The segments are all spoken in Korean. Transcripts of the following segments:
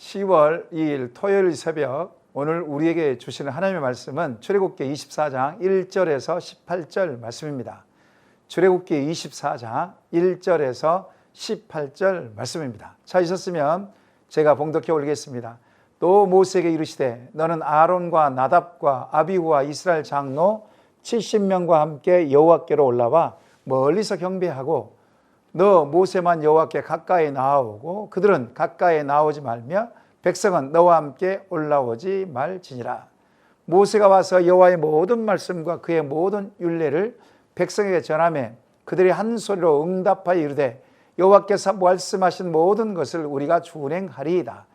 10월 2일 토요일 새벽 오늘 우리에게 주시는 하나님의 말씀은 출애굽기 24장 1절에서 18절 말씀입니다. 출애굽기 24장 1절에서 18절 말씀입니다. 찾으셨으면 제가 봉독해 올리겠습니다. 또 모세에게 이르시되 너는 아론과 나답과 아비후와 이스라엘 장로 70명과 함께 여호와께로 올라와 멀리서 경배하고 너 모세만 여호와께 가까이 나아오고 그들은 가까이 나오지 말며 백성은 너와 함께 올라오지 말지니라. 모세가 와서 여호와의 모든 말씀과 그의 모든 율례를 백성에게 전하며 그들이 한 소리로 응답하여 이르되 여호와께서 말씀하신 모든 것을 우리가 준행하리이다.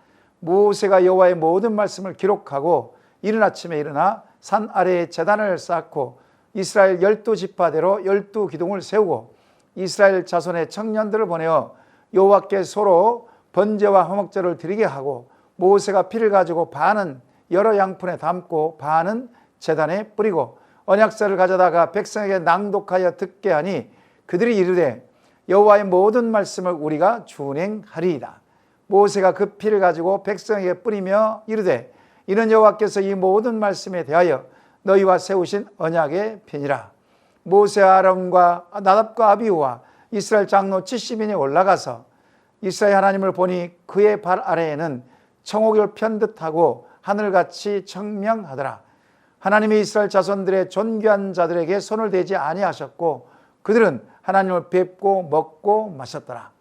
모세가 여호와의 모든 말씀을 기록하고 이른 아침에 일어나 산 아래에 제단을 쌓고 이스라엘 12지파대로 12기둥을 세우고 이스라엘 자손의 청년들을 보내어 여호와께 서로 번제와 화목제를 드리게 하고 모세가 피를 가지고 반은 여러 양푼에 담고 반은 제단에 뿌리고 언약서를 가져다가 백성에게 낭독하여 듣게 하니 그들이 이르되 여호와의 모든 말씀을 우리가 준행하리이다. 모세가 그 피를 가지고 백성에게 뿌리며 이르되 이는 여호와께서 이 모든 말씀에 대하여 너희와 세우신 언약의 편이라. 모세와 아론과 나답과 아비후와 이스라엘 장로 70인이 올라가서 이스라엘 하나님을 보니 그의 발 아래에는 청옥을 편듯하고 하늘같이 청명하더라. 하나님이 이스라엘 자손들의 존귀한 자들에게 손을 대지 아니하셨고 그들은 하나님을 뵙고 먹고 마셨더라.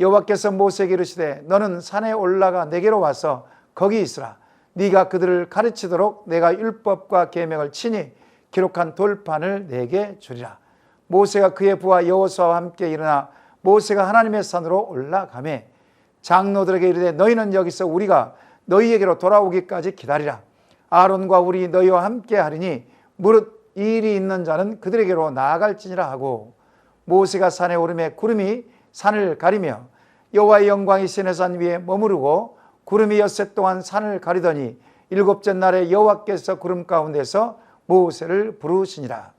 여호와께서 모세에게 이르시되 너는 산에 올라가 내게로 와서 거기 있으라. 네가 그들을 가르치도록 내가 율법과 계명을 친히 기록한 돌판을 내게 주리라. 모세가 그의 부하 여호수아와 함께 일어나 모세가 하나님의 산으로 올라가매 장로들에게 이르되 너희는 여기서 우리가 너희에게로 돌아오기까지 기다리라. 아론과 우리 너희와 함께 하리니 무릇 이 일이 있는 자는 그들에게로 나아갈지니라 하고 모세가 산에 오르매 구름이 산을 가리며 여호와의 영광이 시내산 위에 머무르고 구름이 엿새 동안 산을 가리더니 일곱째 날에 여호와께서 구름 가운데서 모세를 부르시니라.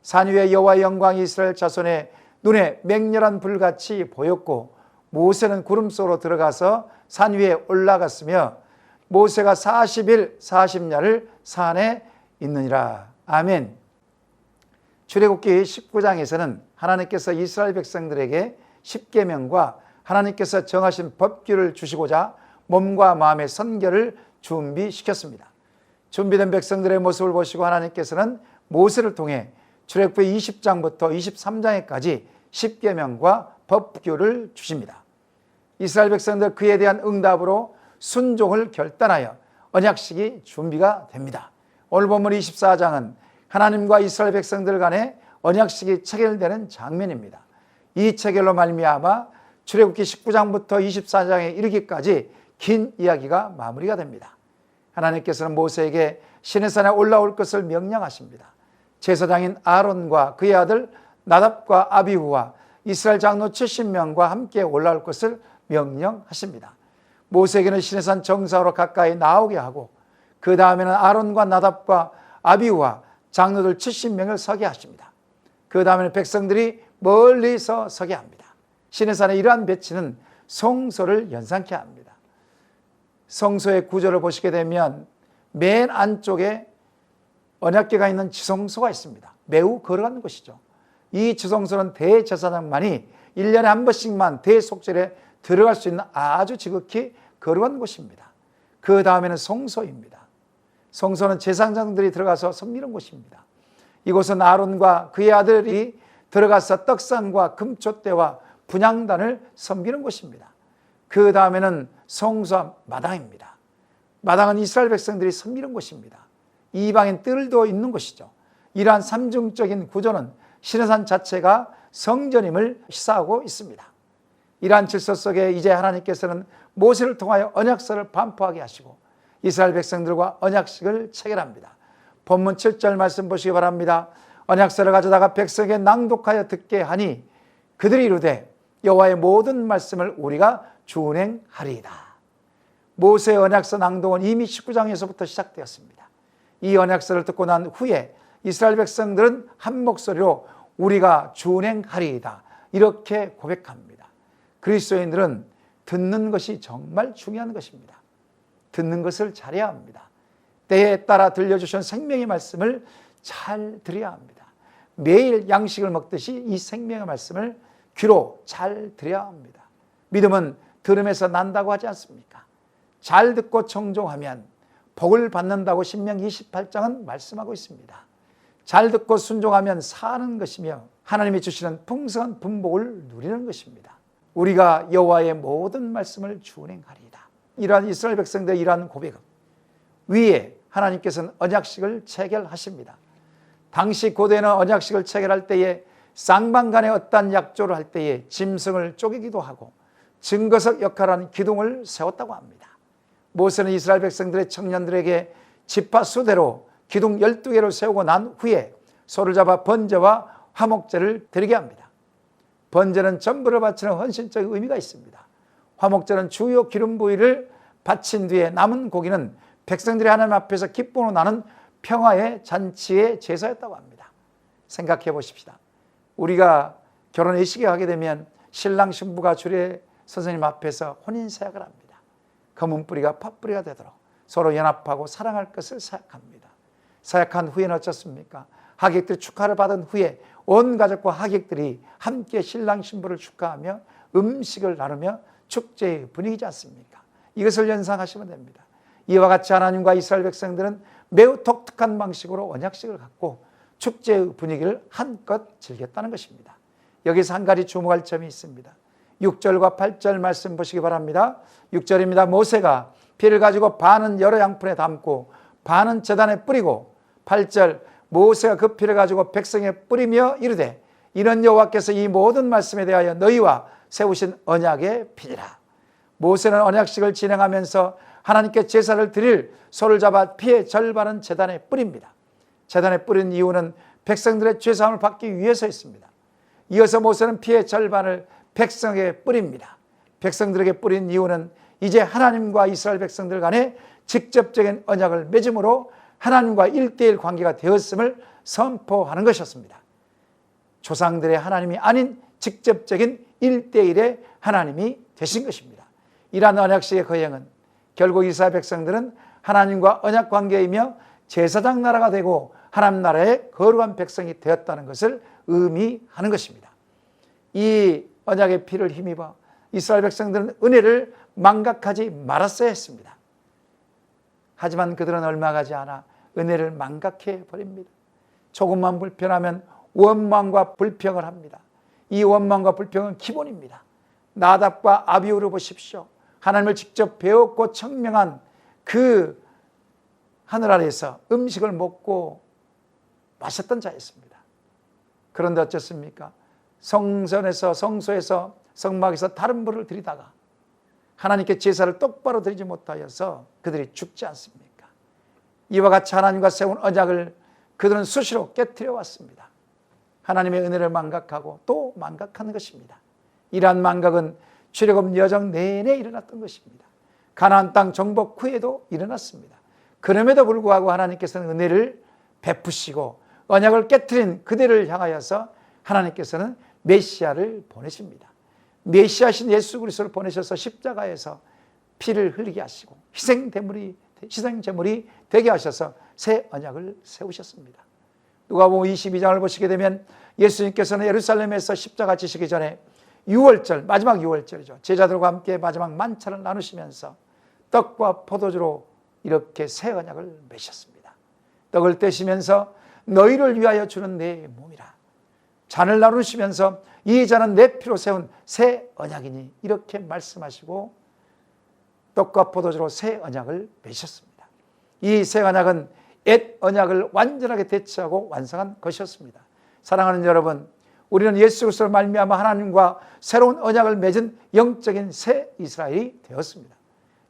산 위에 여호와의 영광이 이스라엘 자손의 눈에 맹렬한 불같이 보였고 모세는 구름 속으로 들어가서 산 위에 올라갔으며 모세가 40일 40야를 산에 있느니라. 아멘. 출애굽기 19장에서는 하나님께서 이스라엘 백성들에게 십계명과 하나님께서 정하신 법규를 주시고자 몸과 마음의 선결을 준비시켰습니다. 준비된 백성들의 모습을 보시고 하나님께서는 모세를 통해 출애굽기 20장부터 23장에까지 십계명과 법규를 주십니다. 이스라엘 백성들 그에 대한 응답으로 순종을 결단하여 언약식이 준비가 됩니다. 오늘 본문 24장은 하나님과 이스라엘 백성들 간의 언약식이 체결되는 장면입니다. 이 체결로 말미암아 출애굽기 19장부터 24장에 이르기까지 긴 이야기가 마무리가 됩니다. 하나님께서는 모세에게 시내산에 올라올 것을 명령하십니다. 제사장인 아론과 그의 아들 나답과 아비후와 이스라엘 장로 70명과 함께 올라올 것을 명령하십니다. 모세에게는 시내산 정상으로 가까이 나오게 하고 그 다음에는 아론과 나답과 아비후와 장로들 70명을 서게 하십니다. 그 다음에는 백성들이 멀리서 서게 합니다. 시내산의 이러한 배치는 성소를 연상케 합니다. 성소의 구조를 보시게 되면 맨 안쪽에 언약궤가 있는 지성소가 있습니다. 매우 거룩한 곳이죠. 이 지성소는 대제사장만이 1년에 한 번씩만 대속절에 들어갈 수 있는 아주 지극히 거룩한 곳입니다. 그 다음에는 성소입니다. 성소는 제사장들이 들어가서 섬기는 곳입니다. 이곳은 아론과 그의 아들이 들어가서 떡상과 금촛대와 분향단을 섬기는 곳입니다. 그 다음에는 성소 마당입니다. 마당은 이스라엘 백성들이 섬기는 곳입니다. 이방인 뜰도 있는 곳이죠. 이러한 삼중적인 구조는 시내산 자체가 성전임을 시사하고 있습니다. 이러한 질서 속에 이제 하나님께서는 모세를 통하여 언약서를 반포하게 하시고 이스라엘 백성들과 언약식을 체결합니다. 본문 7절 말씀 보시기 바랍니다. 언약서를 가져다가 백성에게 낭독하여 듣게 하니 그들이 이르되 여호와의 모든 말씀을 우리가 준행하리이다. 모세의 언약서 낭독은 이미 19장에서부터 시작되었습니다. 이 언약서를 듣고 난 후에 이스라엘 백성들은 한 목소리로 우리가 준행하리이다 이렇게 고백합니다. 그리스도인들은 듣는 것이 정말 중요한 것입니다. 듣는 것을 잘해야 합니다. 때에 따라 들려주신 생명의 말씀을 잘 들어야 합니다. 매일 양식을 먹듯이 이 생명의 말씀을 귀로 잘 들어야 합니다. 믿음은 들음에서 난다고 하지 않습니까? 잘 듣고 청종하면 복을 받는다고 신명기 28장은 말씀하고 있습니다. 잘 듣고 순종하면 사는 것이며 하나님이 주시는 풍성한 분복을 누리는 것입니다. 우리가 여호와의 모든 말씀을 준행하리이다. 이러한 이스라엘 백성들의 이러한 고백은 위에 하나님께서는 언약식을 체결하십니다. 당시 고대는 언약식을 체결할 때에 쌍방간에 어떠한 약조를 할 때에 짐승을 쪼개기도 하고 증거석 역할하는 기둥을 세웠다고 합니다. 모세는 이스라엘 백성들의 청년들에게 지파 수대로 기둥 12개를 세우고 난 후에 소를 잡아 번제와 화목제를 드리게 합니다. 번제는 전부를 바치는 헌신적인 의미가 있습니다. 화목제는 주요 기름 부위를 바친 뒤에 남은 고기는 백성들이 하나님 앞에서 기쁨으로 나는 평화의 잔치의 제사였다고 합니다. 생각해 보십시다. 우리가 결혼 예식에 하게 되면 신랑 신부가 주례 선생님 앞에서 혼인서약을 합니다. 검은 뿌리가 팥뿌리가 되도록 서로 연합하고 사랑할 것을 서약합니다. 서약한 후에는 어떻습니까? 하객들이 축하를 받은 후에 온 가족과 하객들이 함께 신랑 신부를 축하하며 음식을 나누며 축제의 분위기지 않습니까? 이것을 연상하시면 됩니다. 이와 같이 하나님과 이스라엘 백성들은 매우 독특한 방식으로 언약식을 갖고 축제의 분위기를 한껏 즐겼다는 것입니다. 여기서 한 가지 주목할 점이 있습니다. 6절과 8절 말씀 보시기 바랍니다. 6절입니다. 모세가 피를 가지고 반은 여러 양푼에 담고 반은 제단에 뿌리고 8절 모세가 그 피를 가지고 백성에 뿌리며 이르되 이는 여호와께서 이 모든 말씀에 대하여 너희와 세우신 언약의 피니라. 모세는 언약식을 진행하면서 하나님께 제사를 드릴 소를 잡아 피의 절반은 제단에 뿌립니다. 제단에 뿌린 이유는 백성들의 죄사함을 받기 위해서였습니다. 이어서 모세는 피의 절반을 백성에게 뿌립니다. 백성들에게 뿌린 이유는 이제 하나님과 이스라엘 백성들 간에 직접적인 언약을 맺음으로 하나님과 1:1 관계가 되었음을 선포하는 것이었습니다. 조상들의 하나님이 아닌 직접적인 1:1의 하나님이 되신 것입니다. 이러한 언약식의 거행은 결국 이스라엘 백성들은 하나님과 언약 관계이며 제사장 나라가 되고 하나님 나라의 거룩한 백성이 되었다는 것을 의미하는 것입니다. 이 언약의 피를 힘입어 이스라엘 백성들은 은혜를 망각하지 말았어야 했습니다. 하지만 그들은 얼마 가지 않아 은혜를 망각해 버립니다. 조금만 불편하면 원망과 불평을 합니다. 이 원망과 불평은 기본입니다. 나답과 아비후를 보십시오. 하나님을 직접 배웠고 청명한 그 하늘 아래에서 음식을 먹고 마셨던 자였습니다. 그런데 어쨌습니까? 성전에서 성소에서 성막에서 다른 불을 들이다가 하나님께 제사를 똑바로 드리지 못하여서 그들이 죽지 않습니까? 이와 같이 하나님과 세운 언약을 그들은 수시로 깨트려 왔습니다. 하나님의 은혜를 망각하고 또 망각하는 것입니다. 이러한 망각은 출애굽 여정 내내 일어났던 것입니다. 가나안 땅 정복 후에도 일어났습니다. 그럼에도 불구하고 하나님께서는 은혜를 베푸시고 언약을 깨트린 그들을 향하여서 하나님께서는 메시아를 보내십니다. 메시아신 예수 그리스도를 보내셔서 십자가에서 피를 흘리게 하시고 희생제물이 되게 하셔서 새 언약을 세우셨습니다. 누가복음 22장을 보시게 되면 예수님께서는 예루살렘에서 십자가 지시기 전에 6월절, 마지막 6월절이죠. 제자들과 함께 마지막 만찬을 나누시면서 떡과 포도주로 이렇게 새 언약을 맺으셨습니다. 떡을 떼시면서 너희를 위하여 주는 내 몸이라. 잔을 나누시면서 이 잔은 내 피로 세운 새 언약이니 이렇게 말씀하시고 떡과 포도주로 새 언약을 맺으셨습니다. 이 새 언약은 옛 언약을 완전하게 대체하고 완성한 것이었습니다. 사랑하는 여러분, 우리는 예수 그리스도를 말미암아 하나님과 새로운 언약을 맺은 영적인 새 이스라엘이 되었습니다.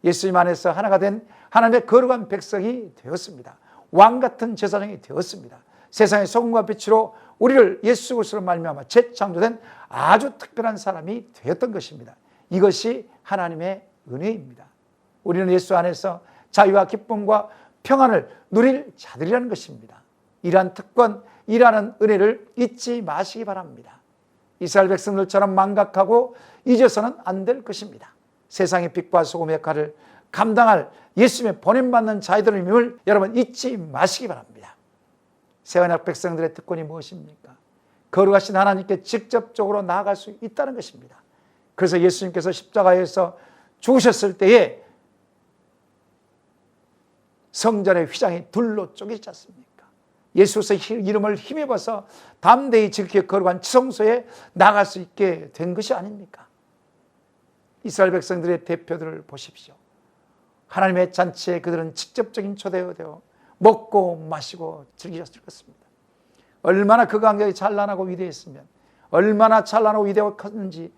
예수님 안에서 하나가 된 하나님의 거룩한 백성이 되었습니다. 왕 같은 제사장이 되었습니다. 세상의 소금과 빛으로 우리를 예수 그리스도를 말미암아 재창조된 아주 특별한 사람이 되었던 것입니다. 이것이 하나님의 은혜입니다. 우리는 예수 안에서 자유와 기쁨과 평안을 누릴 자들이라는 것입니다. 이러한 특권, 이라는 은혜를 잊지 마시기 바랍니다. 이스라엘 백성들처럼 망각하고 잊어서는 안 될 것입니다. 세상의 빛과 소금의 역할을 감당할 예수님의 보냄받는 자들임을 여러분 잊지 마시기 바랍니다. 새 언약 백성들의 특권이 무엇입니까? 거룩하신 하나님께 직접적으로 나아갈 수 있다는 것입니다. 그래서 예수님께서 십자가에서 죽으셨을 때에 성전의 휘장이 둘로 쪼개지지 않습니까? 예수의 이름을 힘입어서 담대히 지극히 거룩한 지성소에 나갈 수 있게 된 것이 아닙니까? 이스라엘 백성들의 대표들을 보십시오. 하나님의 잔치에 그들은 직접적인 초대가 되어 먹고 마시고 즐기셨을 것입니다. 얼마나 그 간격이 찬란하고 위대했으면, 얼마나 찬란하고 위대하고 컸는지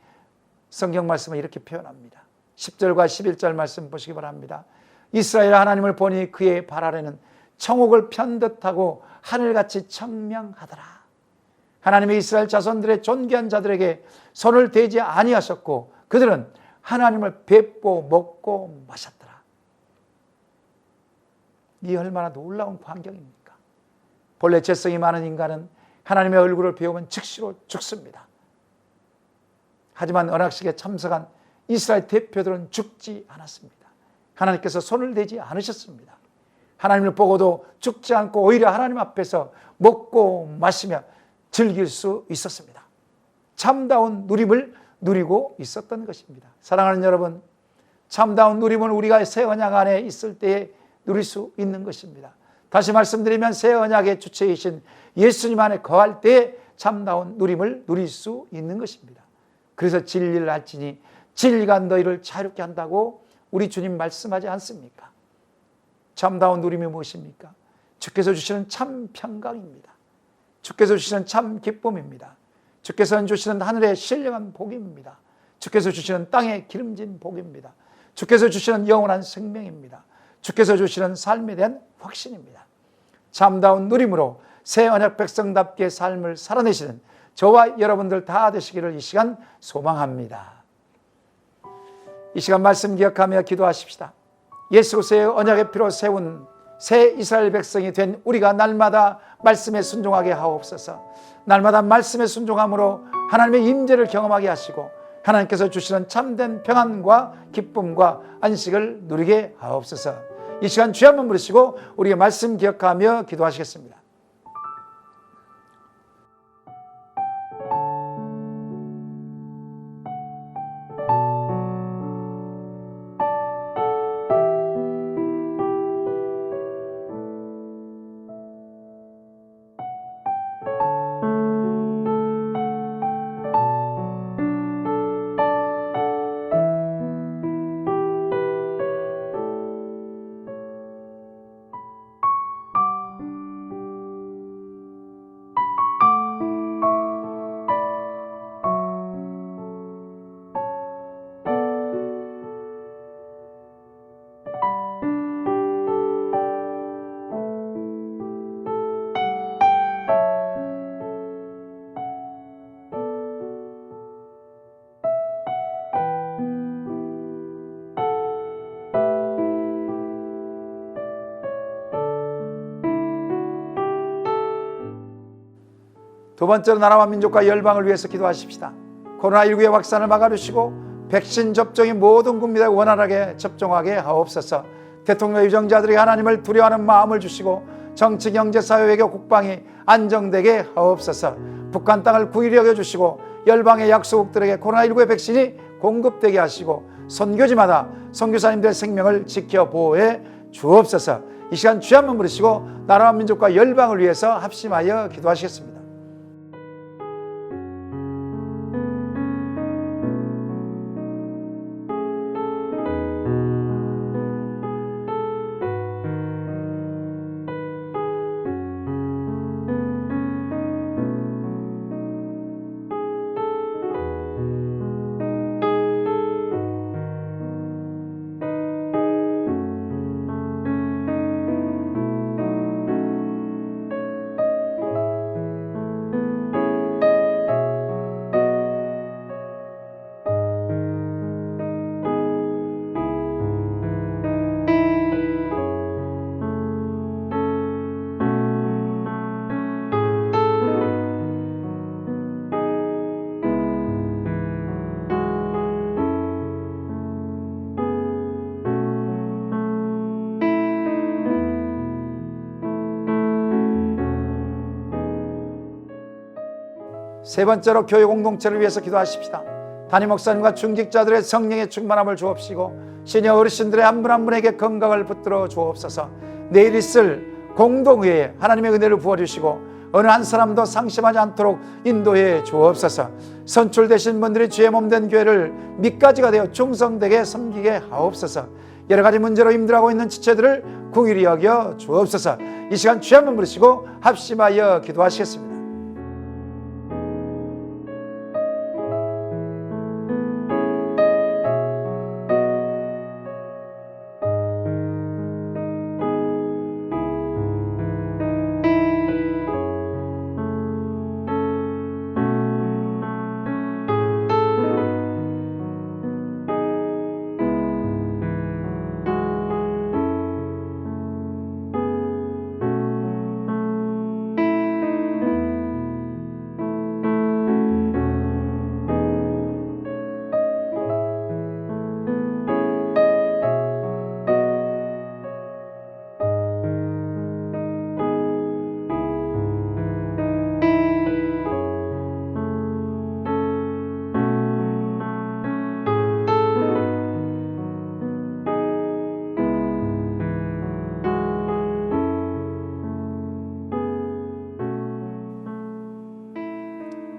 성경 말씀은 이렇게 표현합니다. 10절과 11절 말씀 보시기 바랍니다. 이스라엘 하나님을 보니 그의 발 아래는 청옥을 편 듯하고 하늘같이 청명하더라. 하나님의 이스라엘 자손들의 존귀한 자들에게 손을 대지 아니하셨고 그들은 하나님을 뵙고 먹고 마셨더라. 이 얼마나 놀라운 광경입니까? 본래 죄성이 많은 인간은 하나님의 얼굴을 배우면 즉시로 죽습니다. 하지만 언약식에 참석한 이스라엘 대표들은 죽지 않았습니다. 하나님께서 손을 대지 않으셨습니다. 하나님을 보고도 죽지 않고 오히려 하나님 앞에서 먹고 마시며 즐길 수 있었습니다. 참다운 누림을 누리고 있었던 것입니다. 사랑하는 여러분, 참다운 누림은 우리가 새 언약 안에 있을 때에 누릴 수 있는 것입니다. 다시 말씀드리면 새 언약의 주체이신 예수님 안에 거할 때에 참다운 누림을 누릴 수 있는 것입니다. 그래서 진리를 알지니 진리가 너희를 자유롭게 한다고 우리 주님 말씀하지 않습니까? 참다운 누림이 무엇입니까? 주께서 주시는 참 평강입니다. 주께서 주시는 참 기쁨입니다. 주께서 주시는 하늘의 신령한 복입니다. 주께서 주시는 땅의 기름진 복입니다. 주께서 주시는 영원한 생명입니다. 주께서 주시는 삶에 대한 확신입니다. 참다운 누림으로 새 언약 백성답게 삶을 살아내시는 저와 여러분들 다 되시기를 이 시간 소망합니다. 이 시간 말씀 기억하며 기도하십시다. 예수 그리스도의 언약의 피로 세운 새 이스라엘 백성이 된 우리가 날마다 말씀에 순종하게 하옵소서. 날마다 말씀에 순종함으로 하나님의 임재를 경험하게 하시고 하나님께서 주시는 참된 평안과 기쁨과 안식을 누리게 하옵소서. 이 시간 주여 한번 부르시고 우리의 말씀 기억하며 기도하시겠습니다. 두 번째로 나라와 민족과 열방을 위해서 기도하십시다. 코로나19의 확산을 막아주시고 백신 접종이 모든 국민에 원활하게 접종하게 하옵소서. 대통령 유정자들이 하나님을 두려워하는 마음을 주시고 정치, 경제, 사회, 외교, 국방이 안정되게 하옵소서. 북한 땅을 구일히 여겨주시고 열방의 약소국들에게 코로나19의 백신이 공급되게 하시고 선교지마다 선교사님들의 생명을 지켜 보호해 주옵소서. 이 시간 주여 한번 부르시고 나라와 민족과 열방을 위해서 합심하여 기도하시겠습니다. 세 번째로 교회 공동체를 위해서 기도하십시다. 담임 목사님과 중직자들의 성령의 충만함을 주옵시고 시니어 어르신들의 한 분 한 분에게 건강을 붙들어 주옵소서. 내일 있을 공동회에 하나님의 은혜를 부어주시고 어느 한 사람도 상심하지 않도록 인도해 주옵소서. 선출되신 분들이 주의 몸된 교회를 밑가지가 되어 충성되게 섬기게 하옵소서. 여러 가지 문제로 힘들어하고 있는 지체들을 긍휼히 여겨 주옵소서. 이 시간 주의 한번 부르시고 합심하여 기도하시겠습니다.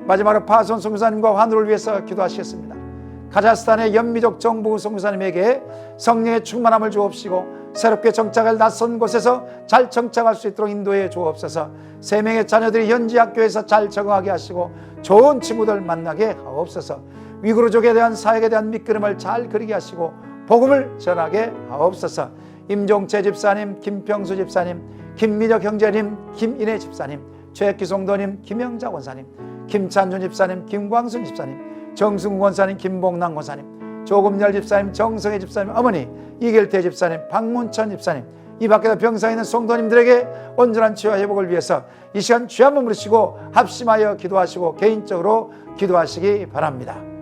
마지막으로 파손 선교사님과 환우를 위해서 기도하시겠습니다. 카자흐스탄의 연미족 정부 선교사님에게 성령의 충만함을 주옵시고 새롭게 정착할 낯선 곳에서 잘 정착할 수 있도록 인도해 주옵소서. 3명의 자녀들이 현지 학교에서 잘 적응하게 하시고 좋은 친구들 만나게 하옵소서. 위구르족에 대한 사역에 대한 밑그림을 잘 그리게 하시고 복음을 전하게 하옵소서. 임종채 집사님, 김평수 집사님, 김민혁 형제님, 김인혜 집사님, 최혁기 성도님, 김영자 권사님, 김찬준 집사님, 김광순 집사님, 정승 권사님, 김봉남 권사님, 조금열 집사님, 정성혜 집사님, 어머니 이길태 집사님, 박문천 집사님, 이 밖에도 병상에 있는 성도님들에게 온전한 치유와 회복을 위해서 이 시간 주여 한번 부르시고 합심하여 기도하시고 개인적으로 기도하시기 바랍니다.